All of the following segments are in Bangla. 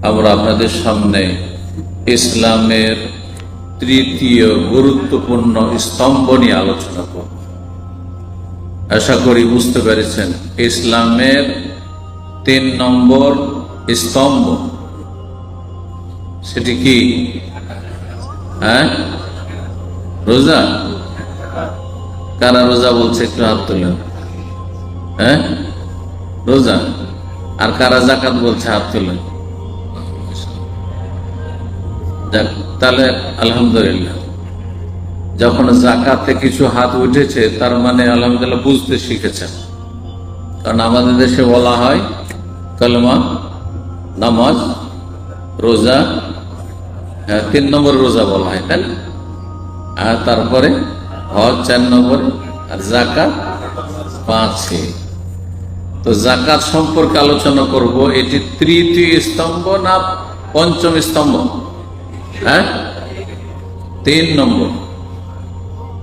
আমরা আপনাদের সামনে ইসলামের তৃতীয় গুরুত্বপূর্ণ স্তম্ভ নিয়ে আলোচনা করব। আশা করি বুঝতে পেরেছেন ইসলামের 3 নম্বর স্তম্ভ সেটি কি? রোজা। কারা রোজা বলছে একটু হাত তোলেন। রোজা। আর কারা জাকাত বলছে হাত তোলেন। তাহলে আলহামদুলিল্লাহ, যখন জাকাতে কিছু হাত উঠেছে তার মানে আলহামদুলিল্লাহ বুঝতে শিখেছেন। কারণ আমাদের দেশে বলা হয় কালেমা, নামাজ, রোজা, 3 নম্বর রোজা বলা হয়, তাই না? আর তারপরে হজ 4 নম্বরে, আর জাকাত 5-এ। তো জাকাত সম্পর্কে আলোচনা করব। এটি তৃতীয় স্তম্ভ না 5ম স্তম্ভ? 3 নম্বর।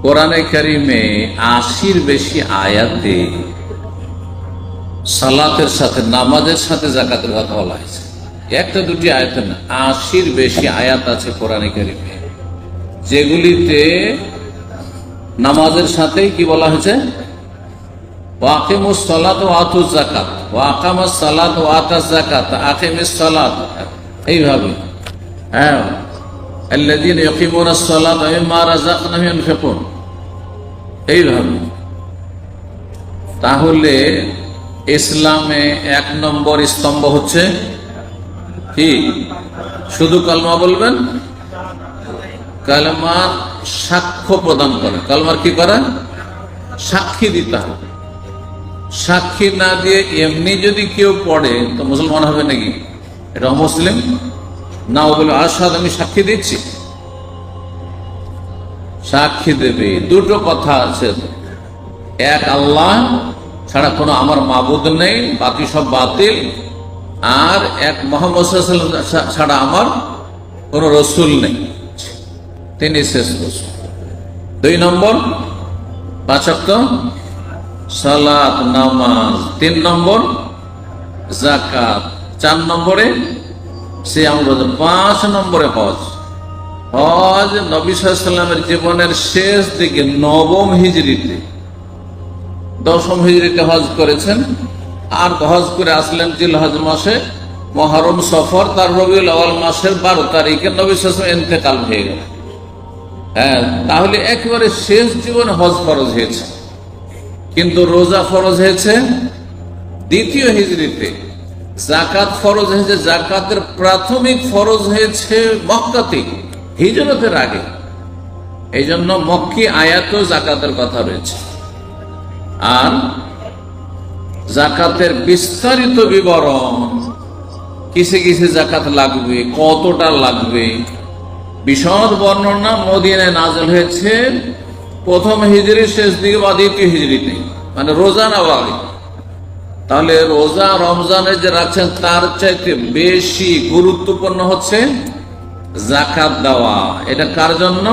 কোরআনে কারিমে 80-র বেশি আয়াতে সালাতের সাথে, নামাজের সাথে জাকাতের কথা বলা হয়েছে। 1-2টি আয়াতে না, 80-র বেশি আয়াত আছে কোরআনে কারিমে যেগুলিতে নামাজের সাথেই কি বলা হয়েছে? ওয়াকিমুস সালাত ওয়া আতুজ যাকাত, ওয়া আকামাস সালাত ওয়া আতাজ যাকাত, আকিমিস সালাত, এইভাবে। আল্লাযীনা ইয়াকিমুনাস সালাতা ওয়া মিম্মা রাযাকনাহুম ইউনফিকুন, এইভাবে। তাহলে ইসলামে 1 নম্বর স্তম্ভ হচ্ছে কি? শুধু কালমা বলবেন, কালমার সাক্ষ্য প্রদান করে। কালমার কি করা? সাক্ষী দিতে হবে। সাক্ষী না দিয়ে এমনি যদি কেউ পড়ে তো মুসলমান হবে নাকি? এটা অমুসলিম না। ও বলে আশহাদু, আমি সাক্ষী দিচ্ছি। সাক্ষী দেবে। 2টো কথা আছে, এক আল্লাহ ছাড়া কোনো আমার মাবুদ নেই, বাকি সব বাতিল। আর এক মুহাম্মদ সাল্লাল্লাহু আলাইহি ওয়াসাল্লাম ছাড়া আমার কোনো রসুল নেই, তিনি শেষ রসুল। 2 নম্বর 5 ওয়াক্ত সালাত, নামাজ। 3 নম্বর যাকাত। 4 নম্বরে সিয়াম, রোজা। 5 নম্বরে হজ। হজ নবী সাল্লাল্লাহু আলাইহি ওয়াসাল্লামের জীবনের শেষ দিকে 9ম হিজরিতে, 10ম হিজরিতে হজ করেছেন। আর হজ করে আসলেন জিলহজ মাসে, মুহররম, সফর, তার রবিউল আউয়াল মাসের 12 তারিখে নবী সাল্লাল্লাহু আলাইহি ওয়াসাল্লাম ইন্তেকাল হয়ে গেল। তাহলে একেবারে শেষ জীবনে হজ ফরজ হয়েছে। কিন্তু রোজা ফরজ হয়েছে 2য় হিজরিতে। যাকাত ফরজ হয়েছে, যাকাতের প্রাথমিক ফরজ হয়েছে মক্কাতে, হিজরতের আগে। এই জন্য মক্কি আয়াতেও যাকাতের কথা রয়েছে। আর যাকাতের বিস্তারিত বিবরণ, কিসে কিসে যাকাত লাগবে, কতটা লাগবে, বিশদ বর্ণনা মদিনায় নাযিল হয়েছে 1ম হিজরির শেষ দিকে বা 2য় হিজরিতে, মানে রোজা নেওয়ার আগে। তাহলে রোজা রমজানে যে রাখছেন তার চাইতে বেশি গুরুত্বপূর্ণ হচ্ছে যাকাত দেওয়া। এটা কার জন্য?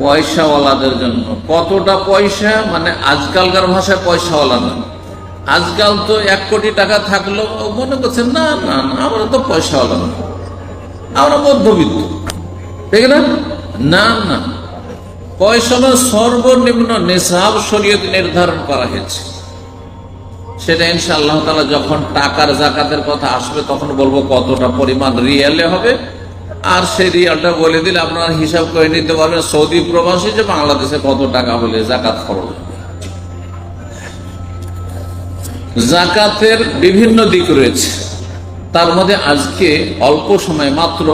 পয়সাওয়ালাদের জন্য। কতটা পয়সা? মানে আজকালকার ভাষায় পয়সাওয়ালা না। আজকাল তো 1 কোটি টাকা থাকলেও মনে করছেন না না না আমরা তো পয়সাওয়ালা না, আমরা মধ্যবিত্ত, ঠিক না? না না, পয়সা সর্বনিম্ন নিসাব শরীয়ত নির্ধারণ করা হয়েছে। সেটা ইনশাআল্লাহ তাআলা যখন টাকার যাকাতের কথা আসবে তখন বলবো কতটা পরিমাণ রিয়ালে হবে। আর সেই রিয়ালটা বলে দিলে আপনারা হিসাব করে নিতে পারবেন সৌদি প্রবাসী যে বাংলাদেশে কত টাকা হলে যাকাত খরচ হবে। যাকাতের বিভিন্ন দিক রয়েছে, তার মধ্যে আজকে অল্প সময়, মাত্র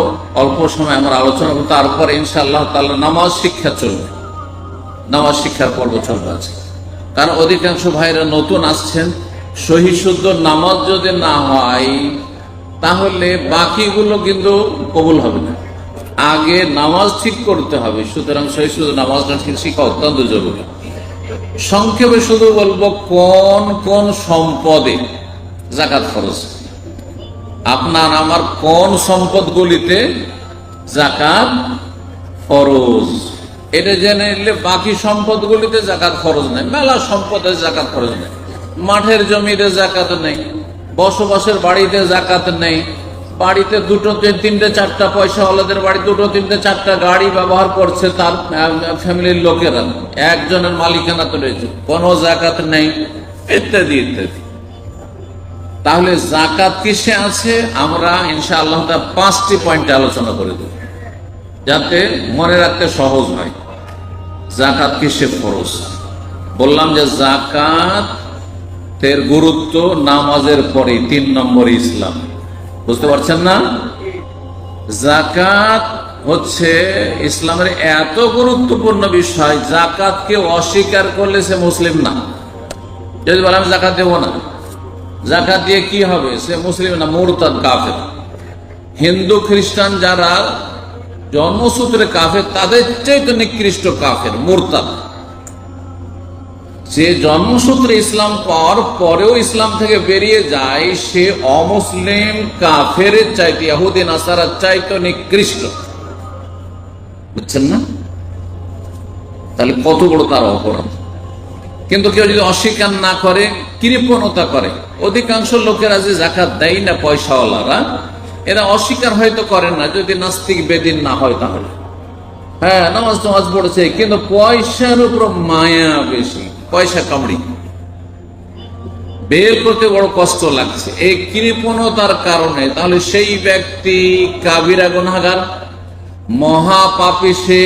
অল্প সময় আমরা আলোচনা করব। তারপর ইনশাআল্লাহ তাআলা নামাজ শিক্ষা চলবে, নামাজ শিক্ষার পর্ব চলবে আছে। কারণ অধিকাংশ ভাইরা নতুন আসছেন, সহি শুদ্ধ নামাজ যদি না হয় তাহলে বাকিগুলো কিন্তু কবুল হবে না। আগে নামাজ ঠিক করতে হবে। সুতরাং সহি শুদ্ধ নামাজটা ঠিক শিখা অত্যন্ত জরুরি। সংক্ষেপে শুধু বলবো কোন কোন সম্পদে যাকাত খরচ, আপনার আমার কোন সম্পদগুলিতে যাকাত ফরজ, এটা জেনে নিলে বাকি সম্পদগুলিতে যাকাত খরচ নেই। মেলা সম্পদের যাকাত খরচ নেই। মাঠের জমিতে যাকাত নেই, বসবাসের বাড়িতে যাকাত নেই, বাড়িতে দুটো তিনটে চারটা পয়সাওয়ালাদের বাড়ি দুটো তিনটে চারটা গাড়ি ব্যবহার করছে তার ফ্যামিলির লোকেরা, একজনের মালিকানা তো রয়েছে, কোনো জাকাত নেই, ইত্যাদি ইত্যাদি। তাহলে জাকাত কিসে আছে আমরা ইনশাআল্লাহ 5টি পয়েন্টে আলোচনা করে দেব, যাতে মনে রাখতে সহজ হয় জাকাত কিসে ফরজ। বললাম যে জাকাতের গুরুত্ব নামাজের পরে 3 নম্বরে ইসলাম। বুঝতে পারছেন না? জাকাত হচ্ছে ইসলামের এত গুরুত্বপূর্ণ বিষয়, জাকাতকে অস্বীকার করলে সে মুসলিম না। যদি বলে আমি জাকাত দেবো না, জাকাত দিয়ে কি হবে, সে মুসলিম না, মুরতাদ, কাফের। হিন্দু খ্রিস্টান যারা জন্মসূত্রে কাফের, তাদের চাইতে নিকৃষ্ট কাফের, মুরতাদ। যে জন্মসূত্রে ইসলাম পাওয়ার পরেও ইসলাম থেকে বেরিয়ে যায়, সে অমুসলিম কাফের চাইতে, ইহুদি নাসারার চাইতে নিকৃষ্ট। বুঝছেন না? তাহলে কত বড় তার অপরাধ। কিন্তু কেউ যদি অস্বীকার না করে, কৃপণতা করে, অধিকাংশ লোকেরা যে জাকাত দেয় না পয়সাওয়ালারা, এরা অস্বীকার হয়তো করেন না যদি নাস্তিক বেদিন না হয়। তাহলে হ্যাঁ নামাজ টামাজ পড়েছে, কিন্তু পয়সার উপর মায়া বেশি, পয়সা কামড়ি বের করতে বড় কষ্ট লাগছে, এই কৃপণতার কারণে। তাহলে সেই ব্যক্তি কাবিরা গুনাহগার, মহাপাপী সে,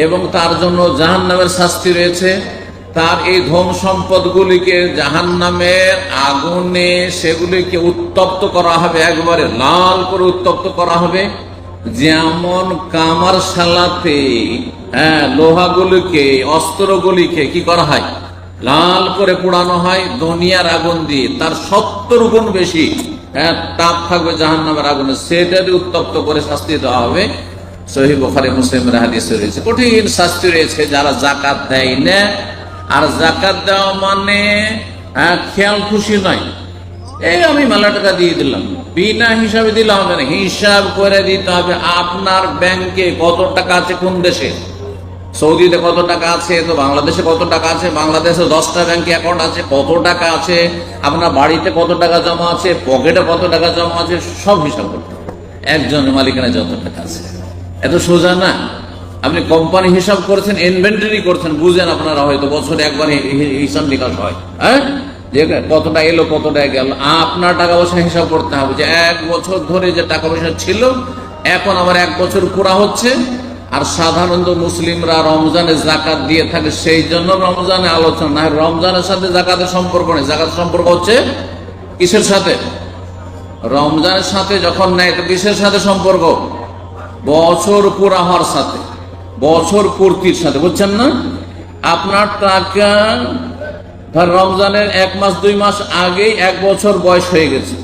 এবং তার জন্য জাহান্নামের শাস্তি রয়েছে। তার এই ধন সম্পদগুলিকে জাহান্নামের আগুনে সেগুলিকে উত্তপ্ত করা হবে, একবারে লাল করে উত্তপ্ত করা হবে। যেমন কামার শালাতে লোহাগুলিকে, অস্ত্রগুলিকে কি করা হয়, লাল করে পোড়ানো হয় দুনিয়ার আগুন দিয়ে, তার 70 গুণ বেশি তাপ থাকবে জাহান্নামের আগুনে, সেটা উত্তপ্ত করে শাস্তি দেওয়া হবে। সহিহ বুখারী মুসলিমের হাদিসে রয়েছে। কঠিন শাস্তি রয়েছে যারা জাকাত দেয় না। আর জাকাত দেওয়া মানে খেয়াল খুশি নয়, এই আমি মেলা টাকা দিয়ে দিলাম, বিনা হিসাবে দিলে হবে না, হিসাব করে দিতে হবে। আপনার ব্যাংকে কত টাকা আছে, কোন দেশে, সৌদিতে কত টাকা আছে, তো বাংলাদেশে কত টাকা আছে, বাংলাদেশে 10টা ব্যাংকে অ্যাকাউন্ট আছে, কত টাকা আছে, আপনার বাড়িতে কত টাকা জমা আছে, পকেটে কত টাকা জমা আছে, সব হিসাব করতে হবে। একজনের মালিকানা যত টাকা আছে, এত সোজা না। আপনি কোম্পানি হিসাব করেছেন, ইনভেন্টরি করছেন, বুঝেন আপনারা হয়তো বছরে একবার হিসাব নিকাশ হয়, হ্যাঁ, যে কতটা এলো কতটা গেল। আপনার টাকা পয়সা হিসাব করতে হবে যে 1 বছর ধরে যে টাকা পয়সা ছিল, এখন আমার 1 বছর পুরা হচ্ছে। আর সাধারণত মুসলিমরা রমজানে জাকাত দিয়ে থাকে, সেই জন্য রমজানে আলোচনা না, রমজানের সাথে জাকাতের সম্পর্ক নেই। জাকাতের সম্পর্ক হচ্ছে কিসের সাথে? রমজানের সাথে যখন নেয়, তো কিসের সাথে সম্পর্ক? বছর পুরা হওয়ার সাথে, বছর পূর্তির সাথে। বুঝছেন না? আপনার টাকা ধর রমজানের 1 মাস 2 মাস আগেই 1 বছর বয়স হয়ে গেছে,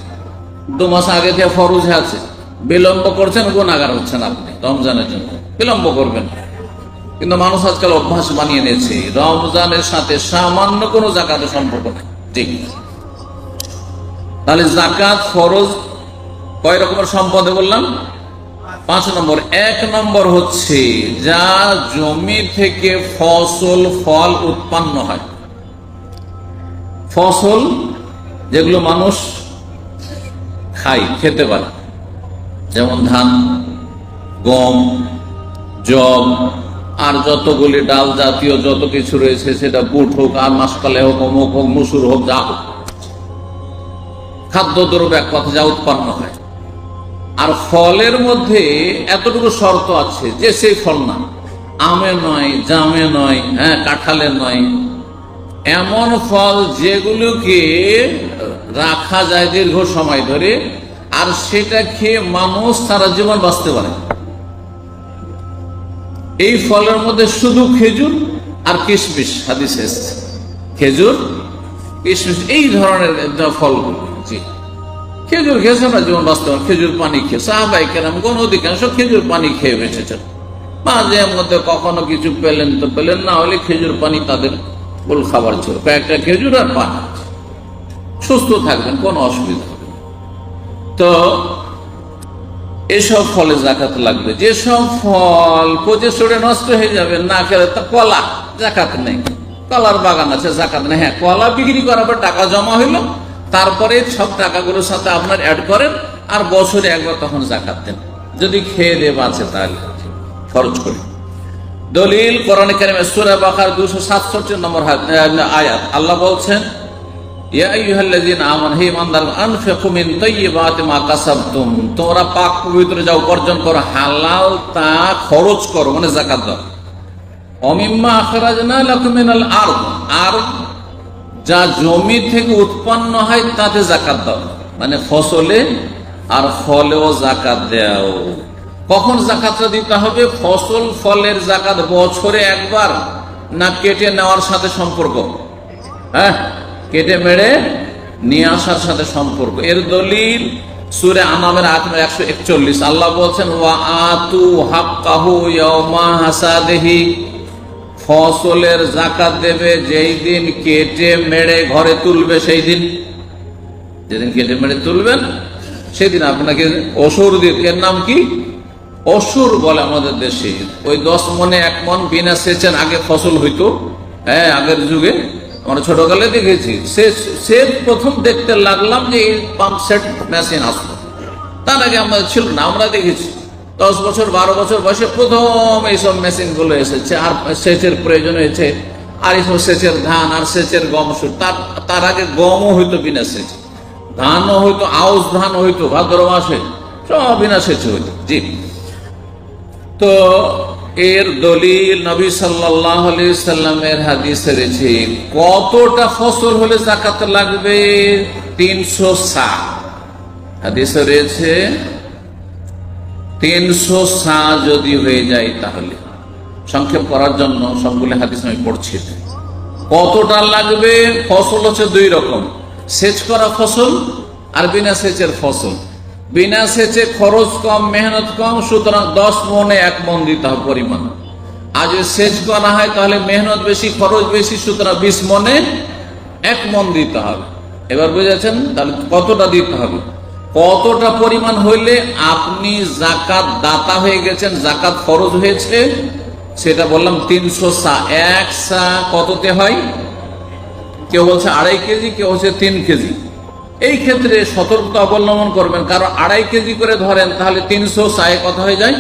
2 মাস আগে থেকে ফরজ আছে, বিলম্ব করছেন, গুনাহগার হচ্ছেন আপনি। রমজানের জন্য বিলম্ব করবেন, কিন্তু মানুষ আজকাল অভ্যাস বানিয়ে নিয়েছে, রমজানের সাথে সামান্য কোনো জাকাতের সম্পর্ক নেই। ঠিক, তাহলে জাকাত ফরজ কয় রকমের সম্পদে বললাম? 5 নম্বর। 1 নম্বর হচ্ছে যা জমি থেকে ফসল ফল উৎপন্ন হয়, ফসল যেগুলো মানুষ খায়, খেতে পারে, যেমন ধান, গম, জব, আর যতগুলি ডাল জাতীয় যত কিছু রয়েছে, সেটা বুট হোক আর মাসকলাই হোক, অমুক হোক, মসুর হোক, যা হোক, খাদ্যদ্রব্য এক কথা যা উৎপন্ন হয়। আর ফলের মধ্যে এতটুকু শর্ত আছে যে সেই ফল না, আমে নয়, জামে নয়, কাঁঠালে নয়, এমন ফল যেগুলোকে রাখা যায় দীর্ঘ সময় ধরে, আর সেটা খেয়ে মানুষ সারা জীবন বাঁচতে পারে। এই ফলের মধ্যে শুধু খেজুর আর কিশমিশ হাদিসে এসেছে, খেজুর, কিশমিশ, এই ধরনের ফলগুলো। জি, খেজুর খেয়েছে আমরা জীবন বাঁচতে পারি, খেজুর পানি খেয়ে সাহাবায়ে কেরাম কোন অধিকাংশ খেজুর পানি খেয়ে বেঁচেছেন। মাঝে মধ্যে কখনো কিছু পেলেন তো পেলেন, না হলে খেজুর পানি তাদের মূল খাবার ছিল, কয়েকটা খেজুর আর পানি, সুস্থ থাকবেন, কোনো অসুবিধা হবে না। তো এসব ফলে জাকাত লাগবে। যেসব ফল পচে সরে নষ্ট হয়ে যাবে, না খেলে, তা কলা, জাকাত নেই। কলার বাগান আছে, জাকাত নেই। হ্যাঁ, কলা বিক্রি করার পর টাকা জমা হইলো, তারপরে সব টাকাগুলোর সাথে আপনার অ্যাড করেন, আর বছরে একবার তখন যাকাত দেন, যদি খেয়ে দিয়ে বাঁচে তাহলে খরচ করে। দলিল কোরআনে কারিমে সূরা বাকারা 267 নম্বর আয়াত, আল্লাহ বলছেন ইয়া আইয়ুহাল্লাযীনা আমানু হে ঈমানদারগণ আনফিকু মিন তাইয়্যিবাতি মা কাসাবতুম, তোমরা পাক পবিত্র যা উপার্জন করো হালাল তা খরচ করো, মানে যাকাত দাও। অমিম্মা আখরাজনা লাকুম মিনাল আরদ, আর যা জমি থেকে উৎপন্ন হয় তাতে যাকাত দাও, মানে ফসলে আর ফলেও যাকাত দাও। কখন যাকাতটা দিতে হবে? ফসল ফলের যাকাত বছরে একবার, না কেটে নেওয়ার সাথে সম্পর্ক? হ্যাঁ, কেটে মেরে নিয়ে আসার সাথে সম্পর্ক। এর দলিল সূরা আনামের আয়াত 141, আল্লাহ বলছেন ওয়া আতু হাক্কাহু ইয়াওমা হাসাদিহি, ফসলের যাকাত দেবে যেই দিন কেটে মেরে ঘরে তুলবে, সেই দিন, যেদিন কেটে মেরে তুলবেন সেদিন আপনাকে অসুর দিতে। এর নাম কি? অসুর বলে আমাদের দেশে। ওই 10 মনে 1 মন বিনা সেচেন আগে ফসল হইতো, হ্যাঁ আগের যুগে আমরা ছোটকালে দেখেছি। সেচ প্রথম দেখতে লাগলাম যে এই পাম্প সেট মেশিন আসলো, তার আগে আমাদের ছিল না। আমরা দেখেছি 10 বছর 12 বছর বয়সে প্রথম এইসব মেশিন গুলো এসেছে, আর সেচের প্রয়োজন হয়েছে, আর এইসব সেচের ধান আর সেচের গম সুর। তার আগে গমও হইতো বিনা সেচ, ধানও হইতো, আউশ ধান হইতো ভাদ্র মাসে, সব বিনা সেচে হইতো। জি, তো এর দলিল নবী সাল্লাল্লাহু আলাইহি সাল্লামের হাদিসে রয়েছে কতটা ফসল হলে যাকাত লাগবে? 300 সা। হাদিসে রয়েছে 300 সা যদি হয়ে যায়, তাহলে সংক্ষেপ করার জন্য সবগুলো হাদিস আমি পড়ছি। কতটা লাগবে? ফসল হচ্ছে 2 রকম, সেচ করা ফসল আর বিনা সেচের ফসল। বিনা সেচে খরচ কম, মেহনত কম, সুতরাং 10 মনে 1 মন দিতে হবে পরিমাণ। আর যদি সেচ করা হয় তাহলে মেহনত বেশি, খরচ বেশি, সুতরাং 20 মনে 1 মন দিতে হবে। এবার বুঝেছেন? তাহলে কতটা দিতে হবে, কতটা পরিমাণ হইলে আপনি যাকাত দাতা হয়ে গেছেন, যাকাত ফরজ হয়েছে, সেটা বললাম 300 সা। 1 সা কততে হয়? কেউ বলছে 2.5 কেজি, কেউ হচ্ছে 3 কেজি। এই ক্ষেত্রে সতর্কতা অবলম্বন করবেন, কারণ 2.5 কেজি করে ধরেন তাহলে 300 সায়ে কত হয়ে যায়?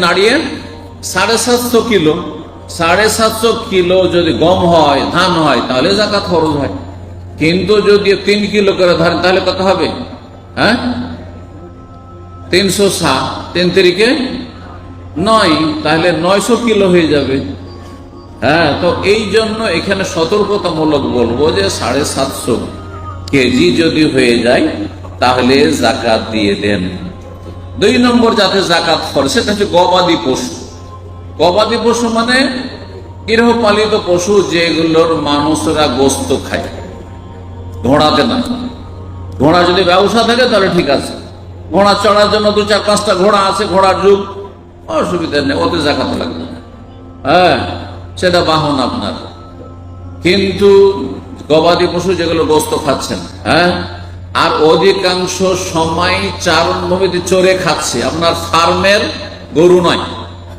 নাড়িয়ে 750 কিলো। 750 কিলো যদি গম হয়, ধান হয়, তাহলে যাকাত ফরজ হয়। কিন্তু যদি 3 কিলো করে ধরেন তাহলে কত হবে? হ্যাঁ, 300 সা, 3 তিরিকে 9, তাহলে 900 কিলো হয়ে যাবে। হ্যাঁ, তো এই জন্য এখানে সতর্কতামূলক বলবো যে 750 কেজি যদি হয়ে যায় তাহলে যাকাত দিয়ে দেন। 2 নম্বর যাতে যাকাত ফরজ, সেটা হচ্ছে গবাদি পশু। গবাদি পশু মানে গৃহপালিত পশু, যেগুলোর মানুষরা গোস্ত খায়, ঘোড়াতে না। ঘোড়া যদি ব্যবসা থাকে তাহলে ঠিক আছে, ঘোড়া চড়ার জন্য 2-4-5টা ঘোড়া আছে, ঘোড়ার যুগ, অসুবিধা নেই, ওতে যাকাত লাগবে। হ্যাঁ, সেটা বাহন আপনার। কিন্তু গবাদি পশু যেগুলো গোস্ত খাচ্ছেন, হ্যাঁ, আর অধিকাংশ সময় চারণভূমিতে চড়ে খাচ্ছে, আপনার ফার্মের গরু নয়,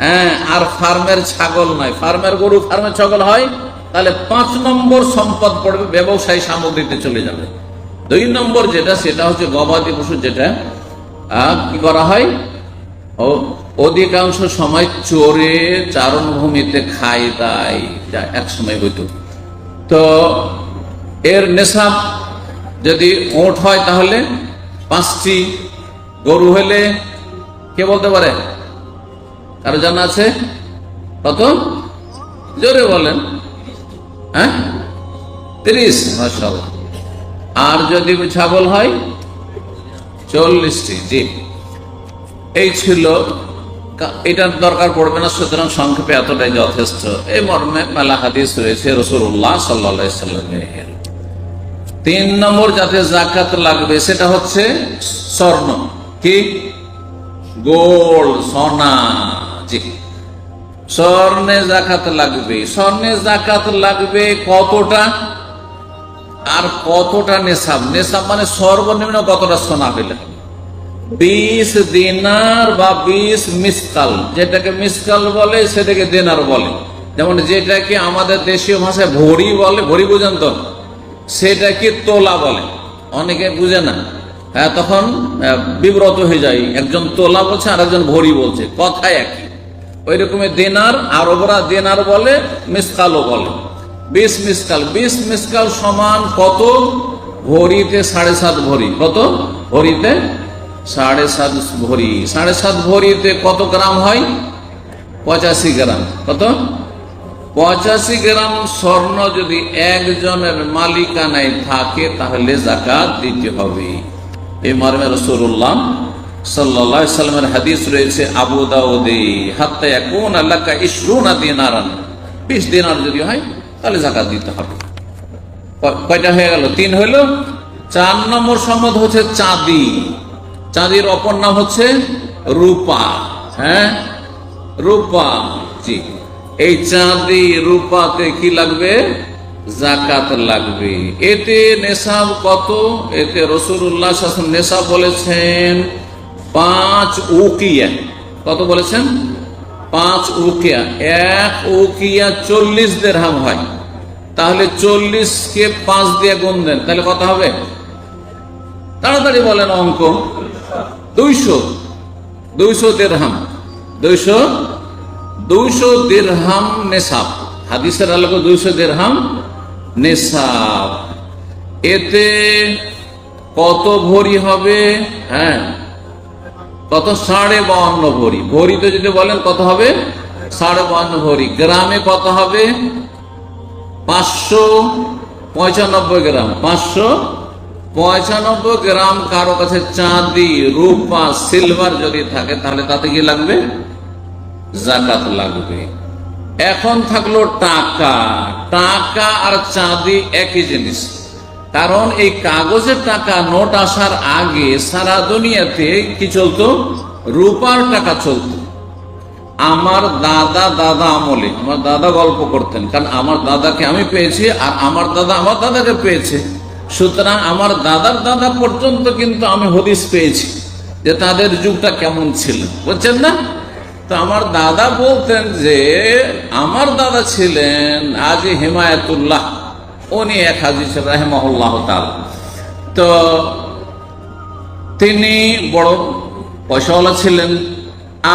হ্যাঁ, আর ফার্মের ছাগল নয়। ফার্মের গরু, ফার্মের ছাগল হয় তাহলে 5 নম্বর সম্পদ পড়বে, ব্যবসায়ী সামগ্রীতে চলে যাবে। 2 নম্বর যেটা, সেটা হচ্ছে গবাদি পশু, যেটা কি করা হয়, অধিকাংশ সময় চড়ে চারণভূমিতে খাই দায়, যা এক সময় হইতো। তো এর নেশাব যদি ওট হয় তাহলে 5টি, গরু হলে কে বলতে পারে? কারো জানা আছে? কত? জোরে বলেন। হ্যাঁ, 30, মাশাআল্লাহ। আর যদি ছাগল হয় 40টি। জি, এই ছিল, এটার দরকার পড়বে না, সুতরাং সংক্ষেপে এতটাই যথেষ্ট। এই মর্মে মেলা হাদিস রয়েছে রাসূলুল্লাহ সাল্লাল্লাহু আলাইহি ওয়াসাল্লামের। 3 নম্বর যাতে যাকাত লাগবে সেটা হচ্ছে স্বর্ণ। কি? গোল্ড, সোনা। জি, স্বর্ণে যাকাত লাগবে। স্বর্ণে যাকাত লাগবে কতটা আর কতটা নেশাব? নেশাব মানে সর্বনিম্ন কতটা সোনা হইলে? 20 দিনার বা 20 মিসকাল। যেটাকে মিসকাল বলে সেটাকে দিনার বলে। যেমন যেটাকে আমাদের দেশীয় ভাষায় ভরি বলে, ভরি বুঝেন তো, সেটাকে তোলা বলে, অনেকে বুঝে না। হ্যাঁ, তখন বিব্রত হয়ে যায়, একজন তোলা বলছে আর একজন ভরি বলছে, কথা একই। ওই রকমের দেনার, আরবরা দেনার বলে, মিসকালও বলে। 20 মিসকাল, 20 মিসকাল সমান কত? ভরিতে 7.5 ভরি। কত ভরিতে? 7.5 ভরি। 7.5 ভরিতে কত গ্রাম হয়? 85 গ্রাম। কত? 85 গ্রাম স্বর্ণ যদি একজনের মালিকানায় থাকে তাহলে যাকাত দিতে হবে। এই মর্মে রাসূলুল্লাহ সাল্লাল্লাহু আলাইহি সাল্লামের হাদিস রয়েছে আবু দাউদে, হাত্তা ইয়াকুন লাকা 20 দিনারান, 20 দিনার যদি হয় তাহলে যাকাত দিতে হবে। কয়টা হয়ে গেল? 3 হইল। 4 নম্বর সম্পদ হচ্ছে চাঁদি। চাঁদির অপর নাম হচ্ছে রূপা। হ্যাঁ, রূপা। জি, এই চাঁদি রূপাতে কি লাগবে? যাকাত লাগবে। এতে নেশাব কত? এতে রাসূলুল্লাহ সাল্লাল্লাহু আলাইহি ওয়াসাল্লাম নেশাব বলেছেন 5 উকিয়া। কত বলেছেন? 5 উকিয়া। 1 উকিয়া 40 দিরহাম হয়। তাহলে 40 কে 5 দিয়ে গুণ দেন, তাহলে কত হবে? তাড়াতাড়ি বলেন অঙ্ক। 200 দিরহাম। 200 দিরহাম নেশাব। হাদিসের আলোকে 200 দিরহাম নেশাব। এতে কত ভরি হবে? হ্যাঁ, কত? 52.5 ভরি। ভরিতে যদি বলেন কত হবে? 52.5 ভরি। গ্রামে কত হবে? 595 গ্রাম। 595 গ্রাম কারো কাছে চাঁদি, রূপা, সিলভার যদি থাকে তাহলে তাতে কি লাগবে? যাকাত লাগবে। এখন থাকলো টাকা। টাকা আর চাঁদি একই জিনিস, কারণ এই কাগজের টাকা, নোট আসার আগে সারা দুনিয়াতে কি চলতো? রূপার টাকা চলতো। আমার দাদা আমলে, আমার দাদা গল্প করতেন, কারণ আমার দাদাকে আমি পেয়েছি আর আমার দাদা আমার দাদাকে পেয়েছে, সুতরাং আমার দাদার দাদা পর্যন্ত কিন্তু আমি হদিস পেয়েছি যে তাদের যুগটা কেমন ছিল, বুঝছেন না? তো আমার দাদা বলতেন যে আমার দাদা ছিলেন আজি হিমায়াতুল্লাহ, উনি এক হাজি ছিলেন রাহিমাহুল্লাহ তাআলা। তো তিনি বড় পয়সাওয়ালা ছিলেন,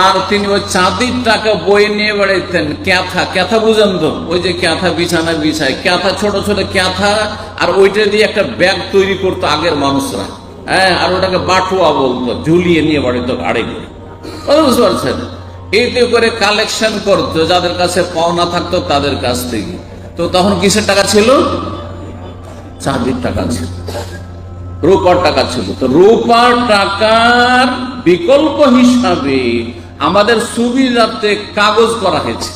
আর তিনি ওই চাঁদির টাকা বই নিয়ে বেড়াইতেন। ক্যাথা বুঝেন তো? ওই যে ক্যাথা বিছানা বিছায়, ক্যাথা, ছোট ছোট ক্যাথা, আর ওইটা দিয়ে একটা ব্যাগ তৈরি করতো আগের মানুষরা। হ্যাঁ, আর ওটাকে বাটুয়া বলতো, ঝুলিয়ে নিয়ে বাড়িত গাড়ি করে। বুঝতে পারছেন? এতে করে কালেকশন করতো যাদের কাছে পাওনা থাকতো তাদের কাছ থেকে। তো তখন কিসের টাকা ছিল? চাঁদির টাকা ছিল, রূপার টাকা ছিল। তো রূপার টাকার বিকল্প হিসাবে আমাদের সুবিধাতে কাগজ করা হয়েছে,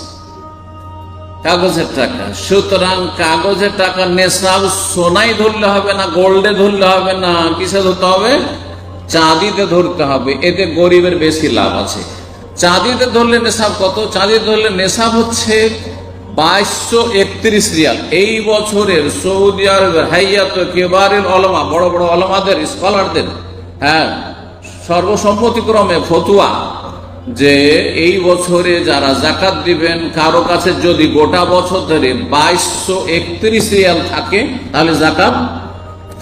কাগজের টাকা। সুতরাং কাগজের টাকা নেশাব সোনাই ধরলে হবে না, গোল্ডে ধরলে হবে না, কিসে ধরতে হবে? চাঁদিতে ধরতে হবে। এতে গরিবের বেশি লাভ আছে। চাঁদিতে ধরলে নেশাব কত? চাঁদিতে ধরলে নেশাব হচ্ছে 2231 রিয়াল। এই বছরের সৌদি আরবের হাইয়াত কেবারিল উলামা, বড় বড় উলামাদের, স্কলারদের, হ্যাঁ, সর্বসম্মতিক্রমে ফতোয়া যে এই বছরে যারা যাকাত দিবেন, কারো কাছে যদি গোটা বছর ধরে 2231 রিয়াল থাকে তাহলে যাকাত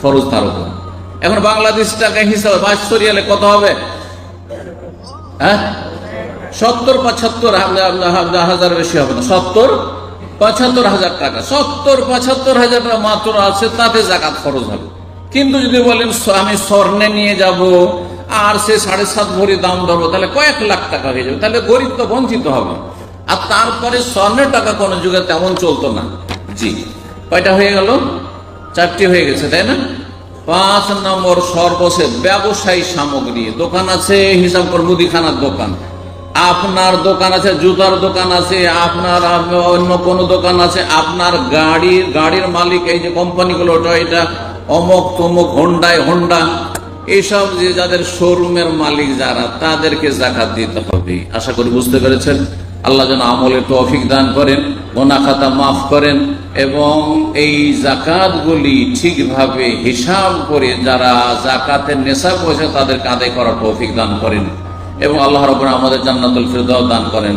ফরজ তার উপর। এখন বাংলাদেশ টাকা হিসাবে 2200 রিয়ালে কত হবে? হ্যাঁ, 70-75 হাজার, বেশি হবে না, 70-75 হাজার টাকা। 70-75 হাজার টাকা মাত্র আছে, তাতে যাকাত ফরজ হবে। কিন্তু যদি বলেন আমি স্বর্ণে নিয়ে যাব আর সে 7.5 ভরি দাম ধরবো, তাহলে কয়েক লাখ টাকা হয়ে যাবে, তাহলে গরিব তো বঞ্চিত হবে। আর তারপরে স্বর্ণের টাকা কোন যুগে তেমন চলতো না। জি, কয়টা হয়ে গেল? 4টি হয়ে গেছে, তাই না? 5 নম্বর সর্বশেষ ব্যবসায়ী সামগ্রী। দোকান আছে, হিসাব করে মুদিখানার দোকান, আপনার দোকান আছে, জুতার দোকান আছে, আপনার অন্য কোনো দোকান আছে, আপনার গাড়ির মালিক, এই যে কোম্পানিগুলো, এটা অমুক তমুক, হোন্ডা, এইসব যে যাদের শোরুমের মালিক যারা, তাদেরকে যাকাত দিতে হবে। আশা করি বুঝতে পেরেছেন। আল্লাহ যেন আমলের তৌফিক দান করেন, গুনাহ খাতা মাফ করেন, এবং এই যাকাতগুলি ঠিকভাবে হিসাব করে যারা যাকাতের নেশাব হয়েছে তাদেরকে আদায় করার তৌফিক দান করেন, এবং আল্লাহ রাব্বুল আমাদের জান্নাতুল ফিরদাউস দান করেন।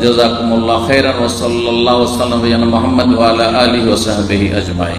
জাযাকুমুল্লাহু খাইরান ওয়া সাল্লাল্লাহু ওয়া সাল্লাম আলা মুহাম্মাদ ওয়া আলা আলিহি ওয়া সাহবিহি আজমাইন।